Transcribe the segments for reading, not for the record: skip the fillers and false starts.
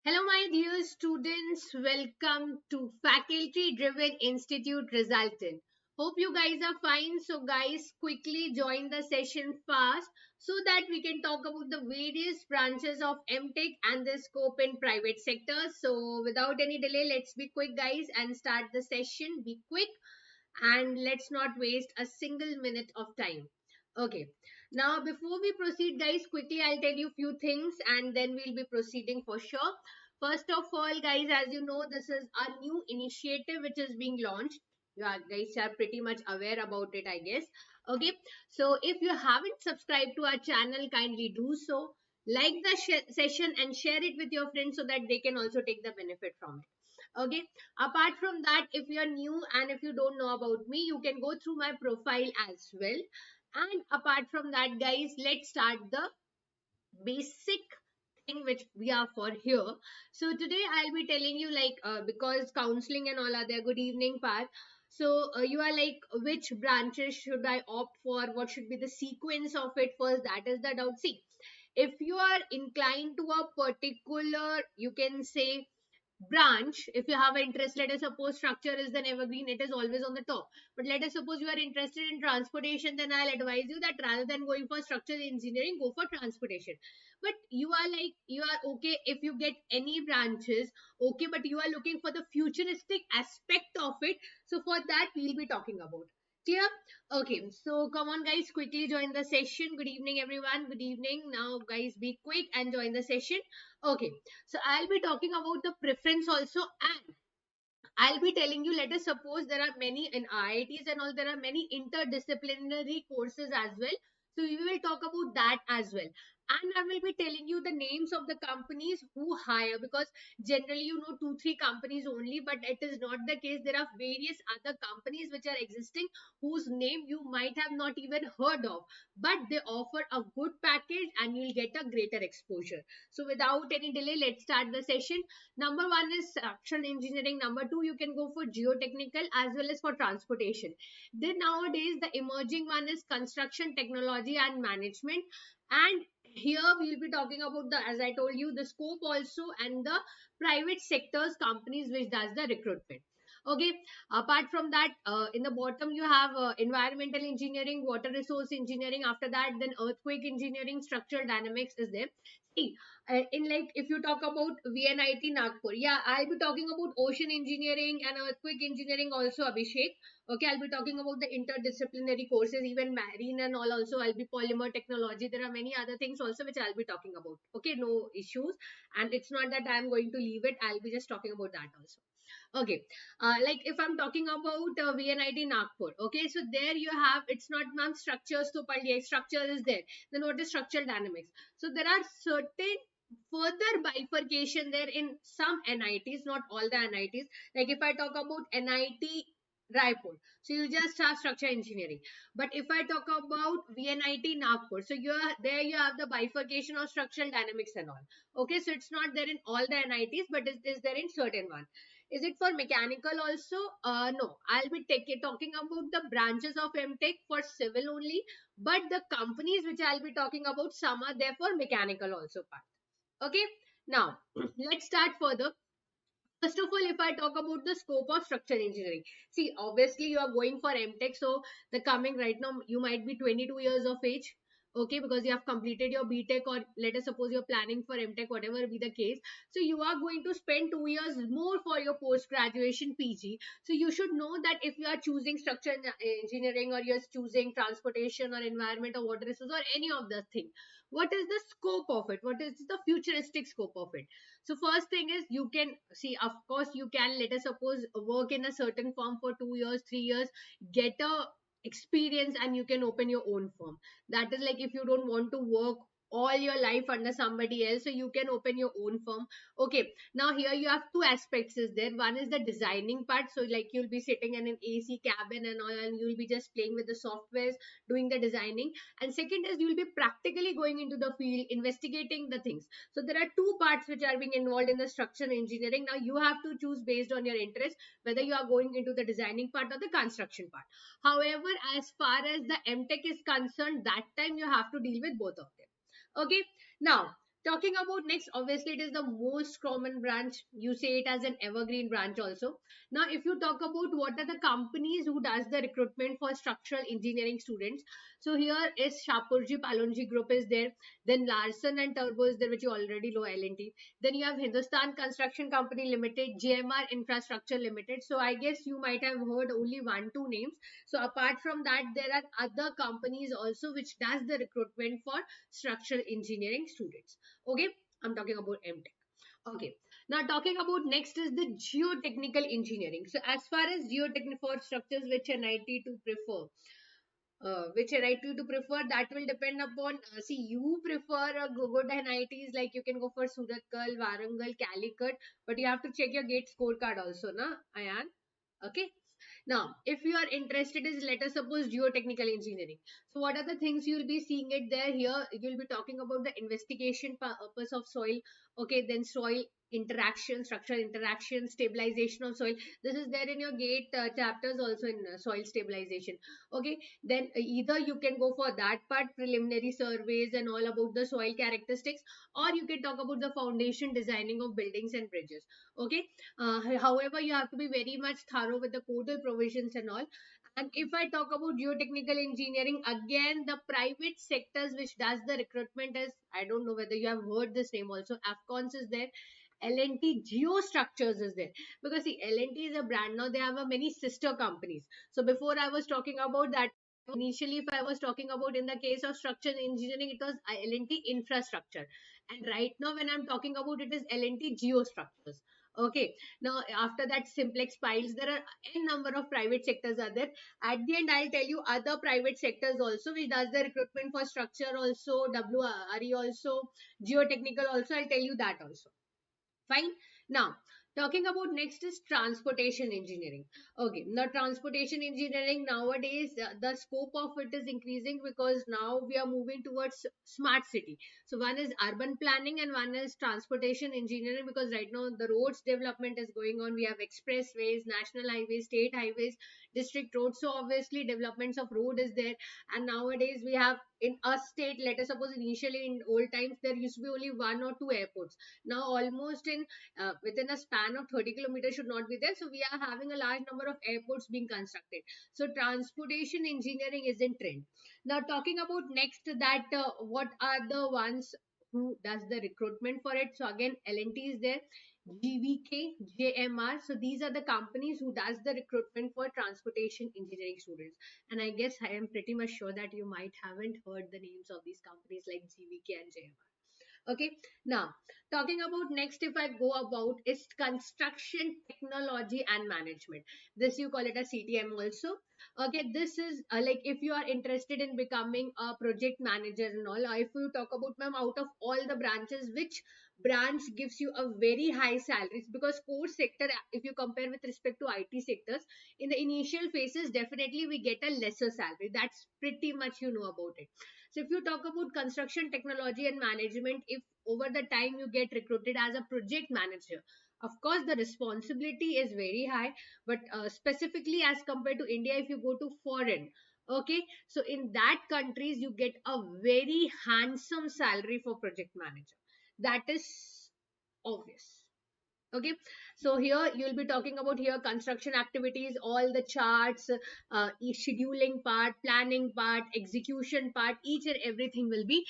Hello, my dear students. Welcome to Faculty Driven Institute Resultant. Hope you guys are fine. So, guys, quickly join the session fast so that we can talk about the various branches of M.Tech and the scope in private sector. So, without any delay, let's be quick, guys, and start the session. Be quick and let's not waste a single minute of time. Okay, now before we proceed, guys, quickly I'll tell you few things and then we'll be proceeding for sure. First of all, guys, as you know, this is a new initiative which is being launched. You guys are pretty much aware about it, I guess. Okay, so if you haven't subscribed to our channel, kindly do so. Like the session and share it with your friends so that they can also take the benefit from it. Okay, apart from that, if you are new and if you don't know about me, you can go through my profile as well. And apart from that, guys, let's start the basic thing which we are for here. So today I'll be telling you like because counseling and all are there. Good evening, Pat. So you are like, which branches should I opt for? What should be the sequence of it first? That is the doubt. See, if you are inclined to a particular, you can say, branch, if you have an interest, let us suppose structure is the evergreen, it is always on the top. But let us suppose you are interested in transportation, then I'll advise you that rather than going for structural engineering, go for transportation. But you are like, you are okay if you get any branches, okay, but you are looking for the futuristic aspect of it. So for that, we'll be talking about. Clear? Okay, so come on, guys, quickly join the session. Good evening, everyone. Good evening. Now, guys, be quick and join the session. Okay, so I'll be talking about the preference also, and I'll be telling you, let us suppose there are many in IITs and all, there are many interdisciplinary courses as well. So we will talk about that as well. And I will be telling you the names of the companies who hire, because generally you know two, three companies only, but it is not the case. There are various other companies which are existing whose name you might have not even heard of, but they offer a good package and you'll get a greater exposure. So without any delay, let's start the session. Number one is structural engineering. Number two, you can go for geotechnical as well as for transportation. Then nowadays, the emerging one is construction technology and management. And here we'll be talking about the, as I told you, the scope also and the private sectors companies which does the recruitment. Okay, apart from that, in the bottom you have environmental engineering, water resource engineering. After that, then earthquake engineering, structural dynamics is there. See, in like if you talk about VNIT Nagpur, yeah, I'll be talking about ocean engineering and earthquake engineering also, Abhishek. Okay, I'll be talking about the interdisciplinary courses, even marine and all also. I'll be polymer technology. There are many other things also which I'll be talking about. Okay, no issues. And it's not that I'm going to leave it. I'll be just talking about that also. Okay, like if I'm talking about VNIT Nagpur, okay, so there you have, it's not ma'am structures, so structure is there. Then what is structural dynamics? So there are certain further bifurcation there in some NITs, not all the NITs. Like if I talk about NIT Raipur, so you just have structural engineering. But if I talk about VNIT Nagpur, so you are there, you have the bifurcation of structural dynamics and all. Okay, so it's not there in all the NITs, but it is there in certain one. Is it for mechanical also? No, I'll be talking about the branches of MTech for civil only, but the companies which I'll be talking about, some are there for mechanical also part. Okay, now let's start further. First of all, if I talk about the scope of structural engineering, see, obviously you are going for MTech, so the coming right now, you might be 22 years of age, okay, because you have completed your BTech, or let us suppose you're planning for MTech, whatever be the case. So you are going to spend 2 years more for your post-graduation PG. So you should know that if you are choosing structural engineering, or you're choosing transportation or environment or water resources or any of the thing, what is the scope of it? What is the futuristic scope of it? So first thing is, you can see, of course, you can, let us suppose, work in a certain firm for 2 years, 3 years, get a experience, and you can open your own firm. That is like if you don't want to work all your life under somebody else, so you can open your own firm. Okay, now here you have two aspects is there. One is the designing part, so like you'll be sitting in an AC cabin and all, and you'll be just playing with the softwares, doing the designing. And second is, you'll be practically going into the field, investigating the things. So there are two parts which are being involved in the structural engineering. Now you have to choose based on your interest whether you are going into the designing part or the construction part. However, as far as the MTech is concerned, that time you have to deal with both of them. Okay, now Talking about next, obviously it is the most common branch. You say it as an evergreen branch also. Now, if you talk about what are the companies who does the recruitment for structural engineering students, so here is Shapurji Palonji Group is there. Then Larsen and Turbo is there, which you already know, L&T. Then you have Hindustan Construction Company Limited, JMR Infrastructure Limited. So I guess you might have heard only one, two names. So apart from that, there are other companies also which does the recruitment for structural engineering students. Okay, I'm talking about M.Tech. Okay, now talking about next is the geotechnical engineering. So as far as geotechnical for structures which NIT to prefer, which NIT to prefer, that will depend upon, see, you prefer a good NITs, like you can go for Suratkal, Warangal, Calicut, but you have to check your GATE scorecard also, na, Ayan? Okay. Now, if you are interested is, let us suppose, geotechnical engineering. So what are the things you will be seeing it there? Here you will be talking about the investigation purpose of soil. Okay, then soil interaction, structural interaction, stabilization of soil. This is there in your GATE chapters also in soil stabilization. Okay, then either you can go for that part, preliminary surveys and all about the soil characteristics, or you can talk about the foundation designing of buildings and bridges. Okay, however, you have to be very much thorough with the codal provisions and all. And if I talk about geotechnical engineering, again, the private sectors which does the recruitment is, I don't know whether you have heard this name also, Afcons is there, L&T Geostructures is there. Because see, L&T is a brand, now they have a many sister companies. So before I was talking about that, initially if I was talking about in the case of structural engineering, it was L&T Infrastructure. And right now when I'm talking about it is L&T Geostructures. Okay, now after that Simplex Piles, there are n number of private sectors are there. At the end, I'll tell you other private sectors also which does the recruitment for structure also, WRE also, geotechnical also. I'll tell you that also. Fine. Now, talking about next is transportation engineering. Okay, now transportation engineering nowadays, the scope of it is increasing because now we are moving towards smart city. So one is urban planning and one is transportation engineering, because right now the roads development is going on. We have expressways, national highways, state highways, district roads. So obviously developments of road is there. And nowadays we have in a state, let us suppose initially in old times there used to be only one or two airports. Now almost in within a span of 30 kilometers should not be there. So we are having a large number of airports being constructed. So transportation engineering is in trend. Now talking about next that what are the ones who does the recruitment for it? So again, L&T is there, GVK, JMR. So these are the companies who does the recruitment for transportation engineering students. And I guess I am pretty much sure that you might haven't heard the names of these companies like GVK and JMR. Okay, now talking about next, if I go about is construction technology and management. This you call it a CTM also. Okay, this is like if you are interested in becoming a project manager and all, if you talk about, ma'am, out of all the branches, which branch gives you a very high salaries? Because core sector, if you compare with respect to IT sectors, in the initial phases definitely we get a lesser salary. That's pretty much you know about it. So if you talk about construction technology and management, if over the time you get recruited as a project manager, of course the responsibility is very high, but specifically as compared to India, if you go to foreign, okay, so in that countries you get a very handsome salary for project manager. That is obvious. Okay, so here you'll be talking about here construction activities, all the charts, scheduling part, planning part, execution part, each and everything will be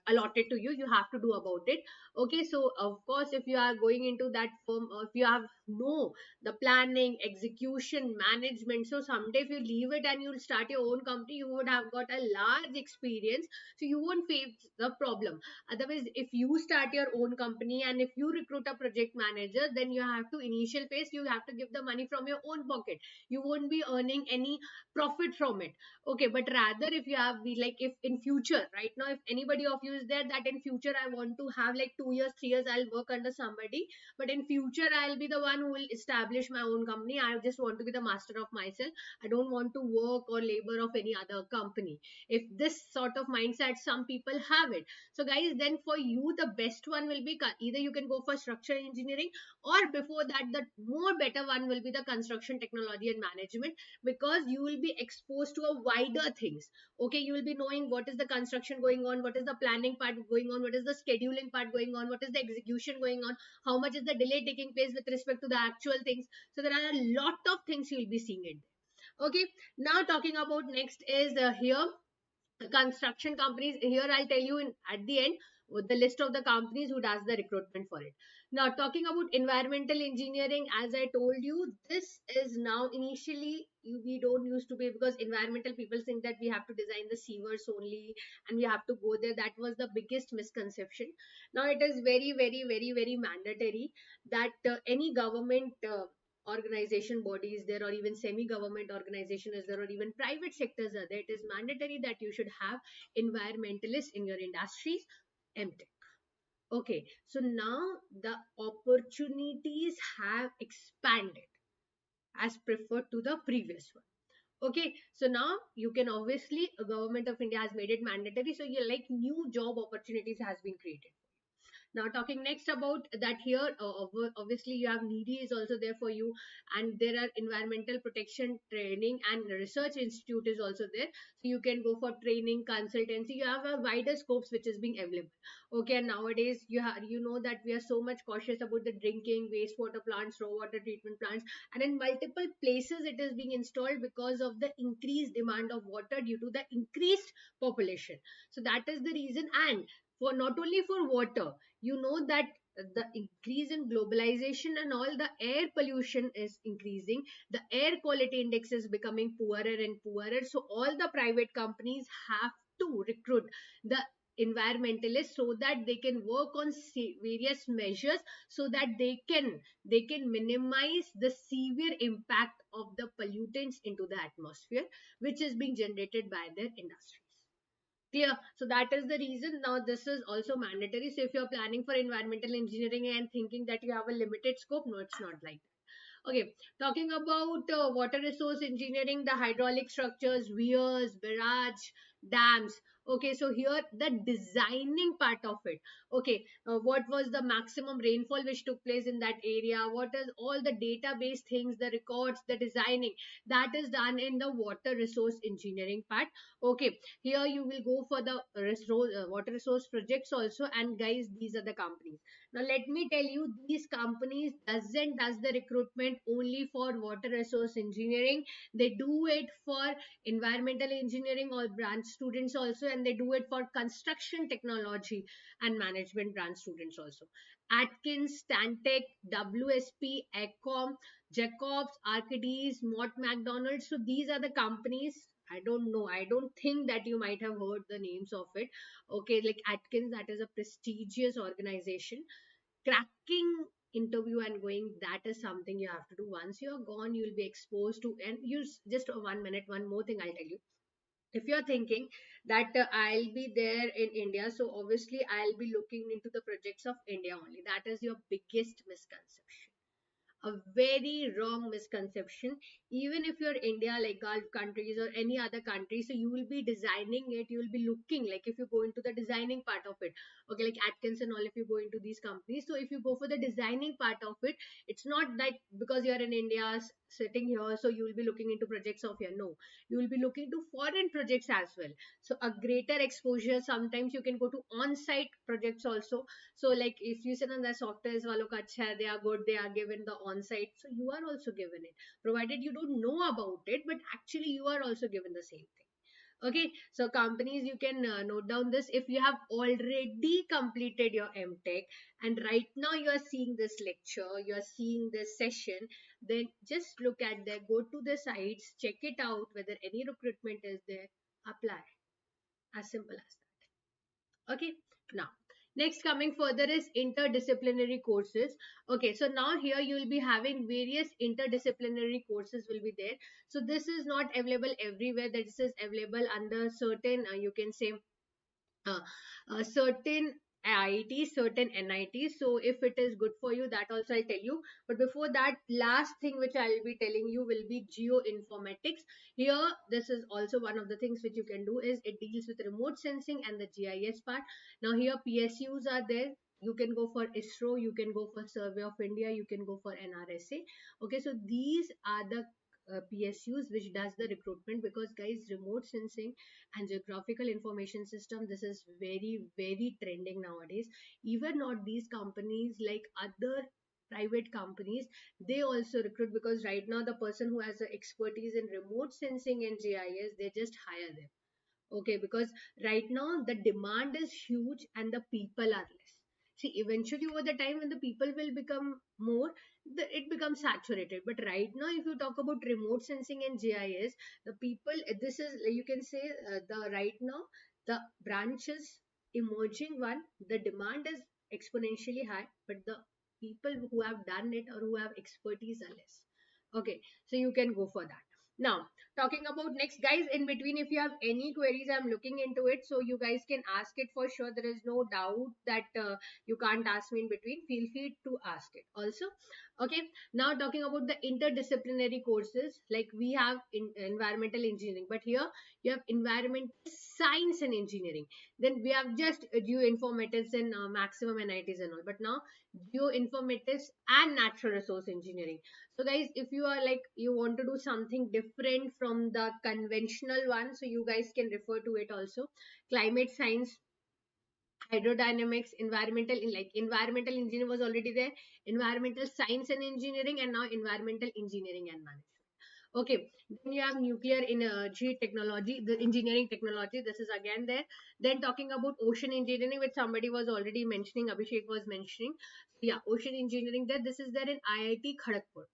allotted to you. You have to do about it. Okay, so of course if you are going into that firm, or if you have no the planning, execution, management, so someday if you leave it and you'll start your own company, you would have got a large experience, so you won't face the problem. Otherwise, if you start your own company and if you recruit a project manager, then you have to initial phase, you have to give the money from your own pocket. You won't be earning any profit from it. Okay, but rather if you have be like, if in future, right now, if anybody of you is there that in future I want to have like 2 years, 3 years, I'll work under somebody, but in future I'll be the one who will establish my own company. I just want to be the master of myself. I don't want to work or labor of any other company. If this sort of mindset some people have it, so guys, then for you the best one will be either you can go for structural engineering or before that, the more better one will be the construction technology and management, because you will be exposed to a wider things. Okay, you will be knowing what is the construction going on, what is the planning part going on, what is the scheduling part going on, what is the execution going on, how much is the delay taking place with respect to the actual things. So there are a lot of things you will be seeing it. Okay, now talking about next is here construction companies. Here I'll tell you in at the end with the list of the companies who does the recruitment for it. Now talking about environmental engineering, as I told you, this is now initially we don't used to be, because environmental people think that we have to design the sewers only and we have to go there. That was the biggest misconception. Now it is very very very very mandatory that any government organization body is there, or even semi-government organization is there, or even private sectors are there, it is mandatory that you should have environmentalists in your industries, M.Tech. Okay, so now the opportunities have expanded as preferred to the previous one. Okay, so now you can obviously, government of India has made it mandatory, so you like new job opportunities has been created. Now talking next about that, here obviously you have Negi is also there for you, and there are environmental protection training and research institute is also there, so you can go for training consultancy. You have a wider scopes which is being available. Okay, and nowadays you know that we are so much cautious about the drinking wastewater plants, raw water treatment plants, and in multiple places it is being installed because of the increased demand of water due to the increased population. So that is the reason. And for not only for water, you know that the increase in globalization and all, the air pollution is increasing, the air quality index is becoming poorer and poorer, so all the private companies have to recruit the environmentalists so that they can work on various measures, so that they can minimize the severe impact of the pollutants into the atmosphere which is being generated by their industries. Clear? So that is the reason now this is also mandatory. So if you're planning for environmental engineering and thinking that you have a limited scope, no, it's not like that. Okay, talking about water resource engineering, the hydraulic structures, weirs, barrage, dams. Okay, so here the designing part of it. Okay, what was the maximum rainfall which took place in that area? What is all the database things, the records, the designing, that is done in the water resource engineering part. Okay, here you will go for the water resource projects also, and guys, these are the companies. Now let me tell you, these companies does the recruitment only for water resource engineering. They do it for environmental engineering or branch students also, and they do it for construction technology and management branch students also. Atkins, Stantec, WSP, Ecom, Jacobs, Arcades, Mott McDonald. So these are the companies. I don't know. I don't think that you might have heard the names of it. Okay, like Atkins, that is a prestigious organization. Cracking interview and going, that is something you have to do. Once you're gone, you'll be exposed to, and you just 1 minute, one more thing I'll tell you. If you're thinking that I'll be there in India, so obviously I'll be looking into the projects of India only. That is your biggest misconception, a very wrong misconception. Even if you're India, like Gulf countries or any other country, so you will be designing it, you will be looking, like if you go into the designing part of it, okay, like Atkins and all, if you go into these companies, so if you go for the designing part of it, it's not like because you're in India sitting here, so you will be looking into projects of here. No, you will be looking to foreign projects as well, so a greater exposure. Sometimes you can go to on-site projects also. So like if you say na the software is walo ka acha hai, they are good, they are given the on-site, so you are also given it, provided you don't know about it, but actually you are also given the same thing. Okay, so companies, you can note down this. If you have already completed your M.Tech and right now you are seeing this lecture, you are seeing this session, then just look at there, go to the sites, check it out whether any recruitment is there, apply. As simple as that. Okay, now next coming further is interdisciplinary courses. Okay, so now here you will be having various interdisciplinary courses will be there. So this is not available everywhere, this is available under certain you can say uh, certain IIT, certain NIT. So if it is good for you, that also I'll tell you. But before that, last thing which I'll be telling you will be geoinformatics. Here, this is also one of the things which you can do is it deals with remote sensing and the GIS part. Now here PSUs are there. you can go for ISRO, you can go for Survey of India, you can go for NRSA. Okay, so these are the PSUs which does the recruitment, because guys, remote sensing and geographical information system, this is very very trending nowadays. Even not these companies, like other private companies, they also recruit, because right now the person who has the expertise in remote sensing and GIS, they just hire them. Okay, because right now the demand is huge and the people are less. See, eventually over the time when the people will become more, it becomes saturated. But right now, if you talk about remote sensing and GIS, the people, this is, you can say, the right now the branches emerging one, the demand is exponentially high, but the people who have done it or who have expertise are less. Okay, so you can go for that. Now, talking about next, guys, in between, if you have any queries, I'm looking into it, so you guys can ask it for sure. There is no doubt that you can't ask me in between. Feel free to ask it also. Okay, now talking about the interdisciplinary courses, like we have in environmental engineering, but here you have environmental science and engineering. Then we have just geoinformatics and maximum NITs and all. But now geoinformatics and natural resource engineering. So guys, if you are like, you want to do something different from the conventional one, so you guys can refer to it also. Climate science, hydrodynamics, environmental, in like environmental engineering was already there, environmental science and engineering, and now environmental engineering and management. Okay, then you have nuclear energy technology, the engineering technology, this is again there. Then talking about ocean engineering, which somebody was already mentioning, Abhishek was mentioning. Yeah, ocean engineering there, this is there in IIT Kharagpur.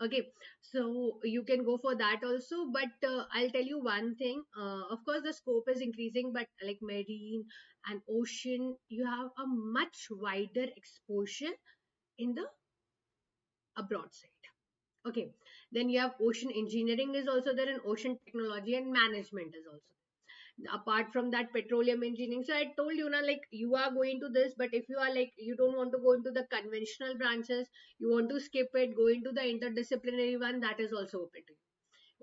Okay, so you can go for that also. But I'll tell you one thing, of course the scope is increasing, but like marine and ocean, you have a much wider exposure in the abroad side. Okay, then you have ocean engineering is also there, and ocean technology and management is also there. Apart from that, petroleum engineering, so I told you now, like you are going to this, but if you are like, you don't want to go into the conventional branches, you want to skip it, go into the interdisciplinary one, that is also open to you.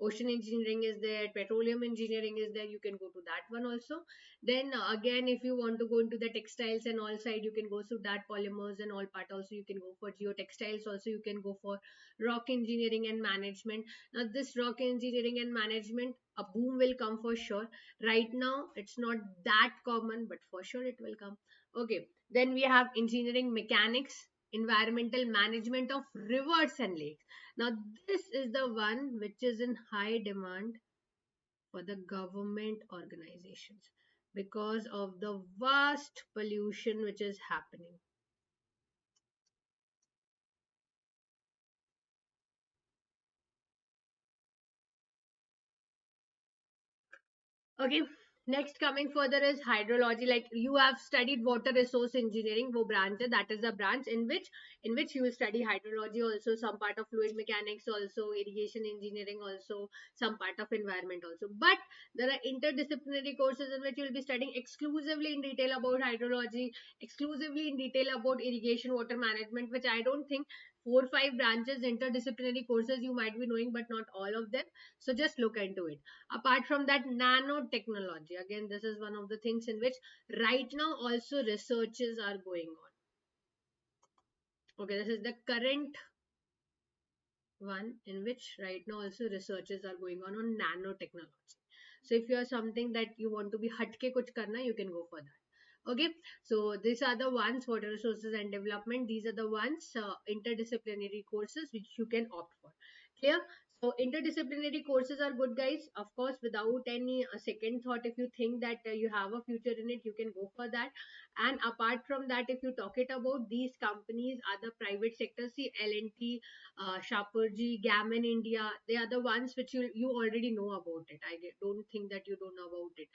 Ocean engineering is there, petroleum engineering is there, you can go to that one also. Then again, if you want to go into the textiles and all side, you can go to that, polymers and all part also, you can go for geotextiles also, you can go for rock engineering and management. Now this rock engineering and management, a boom will come for sure. Right now it's not that common, but for sure it will come. Okay, then we have engineering mechanics, environmental management of rivers and lakes. Now, this is the one which is in high demand for the government organizations, because of the vast pollution which is happening. Okay, next coming further is hydrology. Like you have studied water resource engineering, wo branch hai, that is a branch in which you will study hydrology also, some part of fluid mechanics also, irrigation engineering also, some part of environment also. But there are interdisciplinary courses in which you will be studying exclusively in detail about hydrology, exclusively in detail about irrigation, water management, which I don't think, 4 5 branches interdisciplinary courses you might be knowing, but not all of them. So just look into it. Apart from that, nanotechnology, again this is one of the things in which right now also researches are going on. Okay, this is the current one in which right now also researches are going on nanotechnology. So if you are something that you want to be hatke kuch karna, you can go for that. Okay, so these are the ones, water resources and development, these are the ones, interdisciplinary courses which you can opt for. Clear? So interdisciplinary courses are good, guys. Of course, without any second thought, if you think that you have a future in it, you can go for that. And apart from that, if you talk it about these companies, other private sectors, see L&T, Shapoorji, Gammon India, they are the ones which you already know about it. Don't think that you don't know about it.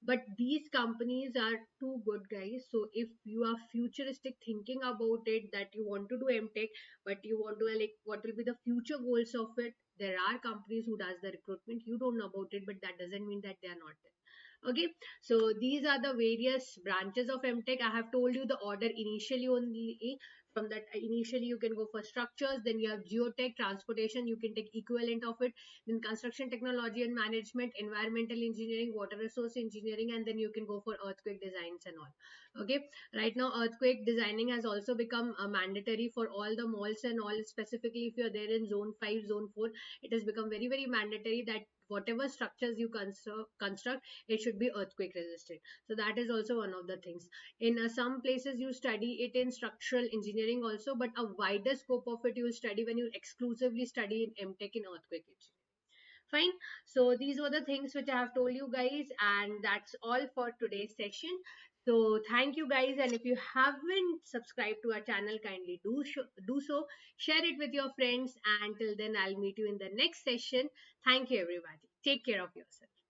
But these companies are too good, guys. So if you are futuristic thinking about it, that you want to do MTech, but you want to like what will be the future goals of it, there are companies who does the recruitment. You don't know about it, but that doesn't mean that they are not there. Okay, so these are the various branches of MTech. I have told you the order initially only. From that, initially you can go for structures, then you have geotech, transportation, you can take equivalent of it, then construction technology and management, environmental engineering, water resource engineering, and then you can go for earthquake designs and all. Okay, right now earthquake designing has also become mandatory for all the malls and all. Specifically if you're there in zone 5, zone 4, it has become very very mandatory that whatever structures you construct, it should be earthquake resistant. So that is also one of the things. In some places you study it in structural engineering also, but a wider scope of it you will study when you exclusively study in M.Tech in earthquake engineering. Fine. So these were the things which I have told you guys, and that's all for today's session. So thank you guys, and if you haven't subscribed to our channel, kindly do so. Share it with your friends, and till then I'll meet you in the next session. Thank you everybody. Take care of yourself.